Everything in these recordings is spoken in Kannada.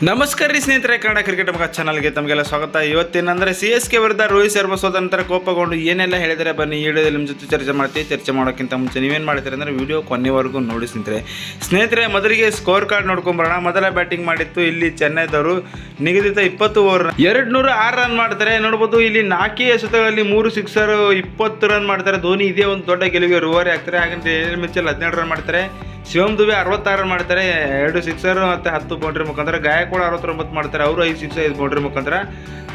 ನಮಸ್ಕಾರ ರೀ ಸ್ನೇಹಿತರೆ, ಕನ್ನಡ ಕ್ರಿಕೆಟ್ ಮಗ ಚಾನಲ್ಗೆ ತಮಗೆಲ್ಲ ಸ್ವಾಗತ. ಇವತ್ತೇನಂದರೆ CSK ವಿರುದ್ಧ ರೋಹಿತ್ ಶರ್ಮಾ ಸೋತ ನಂತರ ಕೋಪಗೊಂಡು ಏನೆಲ್ಲ ಹೇಳಿದರೆ ಬನ್ನಿ ಈ ವಿಡಿಯೋದಲ್ಲಿ ನಿಮ್ಮ ಜೊತೆ ಚರ್ಚೆ ಮಾಡ್ತೀವಿ. ಚರ್ಚೆ ಮಾಡೋಕ್ಕಿಂತ ಮುಂಚೆ ನೀವೇನು ಮಾಡ್ತೀರಿ ಅಂದರೆ ವಿಡಿಯೋ ಕೊನೆವರೆಗೂ ನೋಡಿ ಸ್ನೇಹಿತರೆ. ಮೊದಲಿಗೆ ಸ್ಕೋರ್ ಕಾರ್ಡ್ ನೋಡ್ಕೊಂಬರೋಣ. ಮೊದಲ ಬ್ಯಾಟಿಂಗ್ ಮಾಡಿತ್ತು ಇಲ್ಲಿ ಚೆನ್ನೈದವರು. ನಿಗದಿತ 20 ಓವರ್ 206 ರನ್ ಮಾಡ್ತಾರೆ. ನೋಡ್ಬೋದು ಇಲ್ಲಿ 4 ಎಸೆತಗಳಲ್ಲಿ 3 ಸಿಕ್ಸರ್ 20 ರನ್ ಮಾಡ್ತಾರೆ. ಧೋನಿ ಇದೇ ಒಂದು ದೊಡ್ಡ ಗೆಲುವಿಗೆ ರೂವಾರಿ ಆಗ್ತಾರೆ. ಹಾಗೆ ಡೇನಿಯಲ್ ಮಿಚೆಲ್ 17 ರನ್ ಮಾಡ್ತಾರೆ. ಶಿವಮ್ ದುಬೆ 66 ರನ್ ಮಾಡ್ತಾರೆ. 2 ಸಿಕ್ಸರ್ ಮತ್ತು 10 ಬೌಂಡ್ರಿ ಮುಖಾಂತರ. ಗಾಯಕ್ವಾಡ್ 69 ಮಾಡ್ತಾರೆ. ಅವರು 5 ಸಿಕ್ಸ್ 5 ಬೌಂಡ್ರಿ ಮುಖಾಂತರ.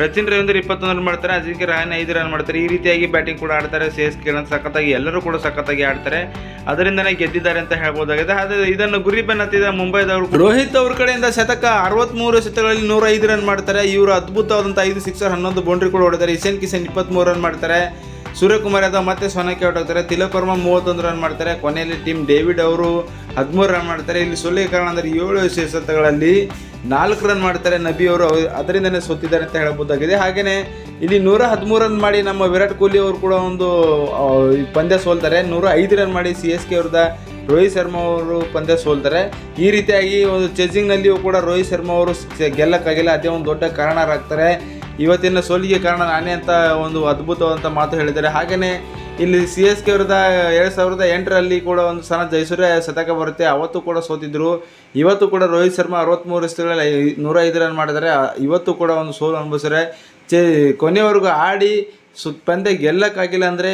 ರಚಿನ್ ರವೀಂದ್ರ 21 ರನ್ ಮಾಡ್ತಾರೆ. ಅಜಿಂಕ್ಯ ರಹಾನೆ 5 ರನ್ ಮಾಡ್ತಾರೆ. ಈ ರೀತಿಯಾಗಿ ಬ್ಯಾಟಿಂಗ್ ಕೂಡ ಆಡ್ತಾರೆ. CSK ಸಖತ್ತಾಗಿ ಎಲ್ಲರೂ ಕೂಡ ಸಖತ್ತಾಗಿ ಆಡ್ತಾರೆ. ಅದರಿಂದನೇ ಗೆದ್ದಿದ್ದಾರೆ ಅಂತ ಹೇಳ್ಬೋದಾಗಿದೆ. ಆದರೆ ಇದನ್ನು ಗುರಿ ಬೆನ್ನತ್ತಿದ ಮುಂಬೈದವರು ರೋಹಿತ್ ಅವ್ರ ಕಡೆಯಿಂದ ಶತಕ 63 ಎಸೆತಗಳಲ್ಲಿ 105 ರನ್ ಮಾಡ್ತಾರೆ. ಇವರು ಅದ್ಭುತವಾದಂಥ 5 ಸಿಕ್ಸರ್ 11 ಬೌಂಡ್ರಿ ಕೂಡ ಹೊಡೆದಾರೆ. ಇಶಾನ್ ಕಿಶನ್ 23 ರನ್ ಮಾಡ್ತಾರೆ. ಸೂರ್ಯಕುಮಾರ್ ಯಾದವ್ ಮತ್ತೆ ಸೋನಕ್ಕೆ ಔಟ್ ಆಗ್ತಾರೆ. ತಿಲಕ್ ವರ್ಮಾ 31 ರನ್ ಮಾಡ್ತಾರೆ. ಕೊನೆಯಲ್ಲಿ ಟೀಮ್ ಡೇವಿಡ್ ಅವರು 13 ರನ್ ಮಾಡ್ತಾರೆ. ಇಲ್ಲಿ ಸೋಲಿಗೆ ಅಂದರೆ 7 ಎಸೆತಗಳಲ್ಲಿ 4 ರನ್ ಮಾಡ್ತಾರೆ ನಬಿ ಅವರು. ಅದರಿಂದನೇ ಸೋತಿದ್ದಾರೆ ಅಂತ ಹೇಳ್ಬೋದಾಗಿದೆ. ಹಾಗೆಯೇ ಇಲ್ಲಿ 113 ರನ್ ಮಾಡಿ ನಮ್ಮ ವಿರಾಟ್ ಕೊಹ್ಲಿ ಅವರು ಕೂಡ ಒಂದು ಪಂದ್ಯ ಸೋಲ್ತಾರೆ. 105 ರನ್ ಮಾಡಿ CSK ವಿರುದ್ಧ ರೋಹಿತ್ ಶರ್ಮಾ ಅವರು ಪಂದ್ಯ ಸೋಲ್ತಾರೆ. ಈ ರೀತಿಯಾಗಿ ಒಂದು ಚೇಸಿಂಗ್ನಲ್ಲಿಯೂ ಕೂಡ ರೋಹಿತ್ ಶರ್ಮಾ ಅವರು ಗೆಲ್ಲಕ್ಕಾಗಿಲ್ಲ. ಅದೇ ಒಂದು ದೊಡ್ಡ ಕಾರಣರಾಗ್ತಾರೆ. ಇವತ್ತಿನ ಸೋಲಿಗೆ ಕಾರಣ ನಾನೇ ಅಂತ ಒಂದು ಅದ್ಭುತವಾದಂಥ ಮಾತು ಹೇಳಿದ್ದಾರೆ. ಹಾಗೆಯೇ ಇಲ್ಲಿ CSK ವಿರುದ್ಧ 2008ರಲ್ಲಿ ಕೂಡ ಒಂದು ಸಣ್ಣ ಜಯಸೂರ್ಯ ಶತಕ ಬರುತ್ತೆ. ಅವತ್ತು ಕೂಡ ಸೋತಿದ್ರು. ಇವತ್ತು ಕೂಡ ರೋಹಿತ್ ಶರ್ಮಾ 63 ಎಸೆತಗಳಲ್ಲಿ 105 ರನ್ ಮಾಡಿದ್ದಾರೆ. ಇವತ್ತು ಕೂಡ ಒಂದು ಸೋಲು ಅನುಭವಿಸಿದರೆ ಕೊನೆಯವರೆಗೂ ಆಡಿ ಪಂದ್ಯ ಗೆಲ್ಲಕ್ಕಾಗಿಲ್ಲ ಅಂದರೆ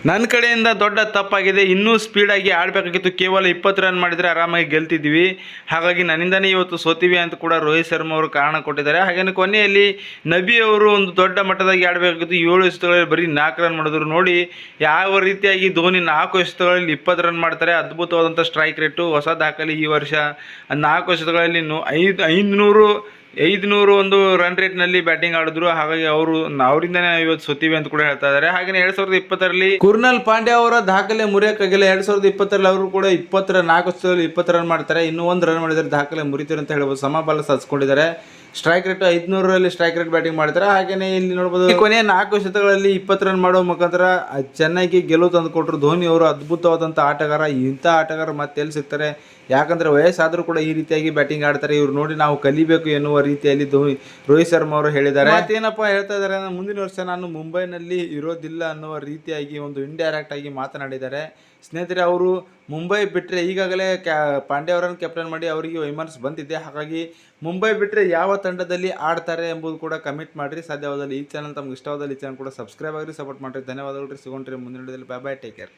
ನನ್ನ ಕಡೆಯಿಂದ ದೊಡ್ಡ ತಪ್ಪಾಗಿದೆ. ಇನ್ನೂ ಸ್ಪೀಡಾಗಿ ಆಡಬೇಕಾಗಿತ್ತು. ಕೇವಲ 20 ರನ್ ಮಾಡಿದರೆ ಆರಾಮಾಗಿ ಗೆಲ್ತಿದ್ವಿ. ಹಾಗಾಗಿ ನನ್ನಿಂದನೇ ಇವತ್ತು ಸೋತೀವಿ ಅಂತ ಕೂಡ ರೋಹಿತ್ ಶರ್ಮಾ ಅವರು ಕಾರಣ ಕೊಟ್ಟಿದ್ದಾರೆ. ಹಾಗೆಯೇ ಕೊನೆಯಲ್ಲಿ ನಬಿ ಅವರು ಒಂದು ದೊಡ್ಡ ಮಟ್ಟದಾಗಿ ಆಡಬೇಕಾಗಿತ್ತು. 7 ಎಸೆತಗಳಲ್ಲಿ ಬರೀ 4 ರನ್ ಮಾಡಿದ್ರು. ನೋಡಿ ಯಾವ ರೀತಿಯಾಗಿ ಧೋನಿ 4 ಎಸೆತಗಳಲ್ಲಿ 20 ರನ್ ಮಾಡ್ತಾರೆ. ಅದ್ಭುತವಾದಂಥ ಸ್ಟ್ರೈಕ್ ರೇಟು, ಹೊಸ ದಾಖಲೆ ಈ ವರ್ಷ. 4 ಎಸೆತಗಳಲ್ಲಿ 500 ಒಂದು ರನ್ ರೇಟ್ನಲ್ಲಿ ಬ್ಯಾಟಿಂಗ್ ಆಡಿದ್ರು. ಹಾಗಾಗಿ ಅವರಿಂದನೇ ಇವತ್ತು ಸೋತೀವಿ ಅಂತ ಕೂಡ ಹೇಳ್ತಾ ಇದ್ದಾರೆ. ಹಾಗೆಯೇ 2020ರಲ್ಲಿ ಕುರ್ನಾಲ್ ಪಾಂಡ್ಯ ಅವರ ದಾಖಲೆ ಮುರಿಯಕ್ಕಾಗಿಲ್ಲ. 2020ರಲ್ಲಿ ಅವರು ಕೂಡ 20 ರನ್ ಮಾಡ್ತಾರೆ. ಇನ್ನೂ 1 ರನ್ ಮಾಡಿದರೆ ದಾಖಲೆ ಮುರಿತಾರೆ ಅಂತ ಹೇಳ್ಬೋದು. ಸಮಬಲ ಸಾಧಿಸ್ಕೊಂಡಿದ್ದಾರೆ. ಸ್ಟ್ರೈಕ್ ರೇಟ್ 500ರಲ್ಲಿ ಸ್ಟ್ರೈಕ್ ರೇಟ್ ಬ್ಯಾಟಿಂಗ್ ಮಾಡ್ತಾರೆ. ಹಾಗೆಯೇ ಇಲ್ಲಿ ನೋಡ್ಬೋದು ಕೊನೆಯ 4 ಎಸೆತಗಳಲ್ಲಿ 20 ರನ್ ಮಾಡೋ ಮುಖಾಂತರ ಚೆನ್ನೈಗೆ ಗೆಲುವು ತಂದು ಕೊಟ್ಟರು. ಧೋನಿ ಅವರು ಅದ್ಭುತವಾದಂಥ ಆಟಗಾರ. ಇಂಥ ಆಟಗಾರ ಮತ್ತೆ ಎಲ್ಲಿ ಸಿಗ್ತಾರೆ? ಯಾಕಂದರೆ ವಯಸ್ಸಾದರೂ ಕೂಡ ಈ ರೀತಿಯಾಗಿ ಬ್ಯಾಟಿಂಗ್ ಆಡ್ತಾರೆ. ಇವ್ರು ನೋಡಿ ನಾವು ಕಲಿಬೇಕು ಎನ್ನುವ ರೀತಿಯಲ್ಲಿ ರೋಹಿತ್ ಶರ್ಮಾ ಅವರು ಹೇಳಿದ್ದಾರೆ. ಮತ್ತೇನಪ್ಪ ಹೇಳ್ತಾ ಇದ್ದಾರೆ ಅಂದರೆ ಮುಂದಿನ ವರ್ಷ ನಾನು ಮುಂಬೈನಲ್ಲಿ ಇರೋದಿಲ್ಲ ಅನ್ನುವ ರೀತಿಯಾಗಿ ಒಂದು ಇಂಡೈರೆಕ್ಟ್ ಆಗಿ ಮಾತನಾಡಿದ್ದಾರೆ. ಸ್ನೇಹಿತರೆ, ಅವರು ಮುಂಬೈ ಬಿಟ್ಟರೆ ಈಗಾಗಲೇ ಪಾಂಡ್ಯ ಅವರನ್ನು ಕ್ಯಾಪ್ಟನ್ ಮಾಡಿ ಅವರಿಗೆ ವೈಮನಸ್ ಬಂದಿದೆ. ಹಾಗಾಗಿ ಮುಂಬೈ ಬಿಟ್ಟರೆ ಯಾವ ತಂಡದಲ್ಲಿ ಆಡ್ತಾರೆ ಎಂಬುದು ಕೂಡ ಕಮೆಂಟ್ ಮಾಡಿರಿ. ಸಾಧ್ಯವಾದಲ್ಲಿ ಈ ಚಾನಲ್ ತಮ್ಗೆ ಇಷ್ಟವಾದಲ್ಲಿ ಈ ಚಾನಲ್ ಕೂಡ ಸಬ್ಸ್ಕ್ರೈಬ್ ಆಗಿರಿ, ಸಪೋರ್ಟ್ ಮಾಡಿರಿ. ಧನ್ಯವಾದಗಳು ರೀ. ಸಿಗೋಣ್ರಿ ಮುಂದಿನ ವಿಡಿಯೋದಲ್ಲಿ. ಬಾಯ್ ಬಾಯ್, ಟೇಕ್ ಕೇರ್.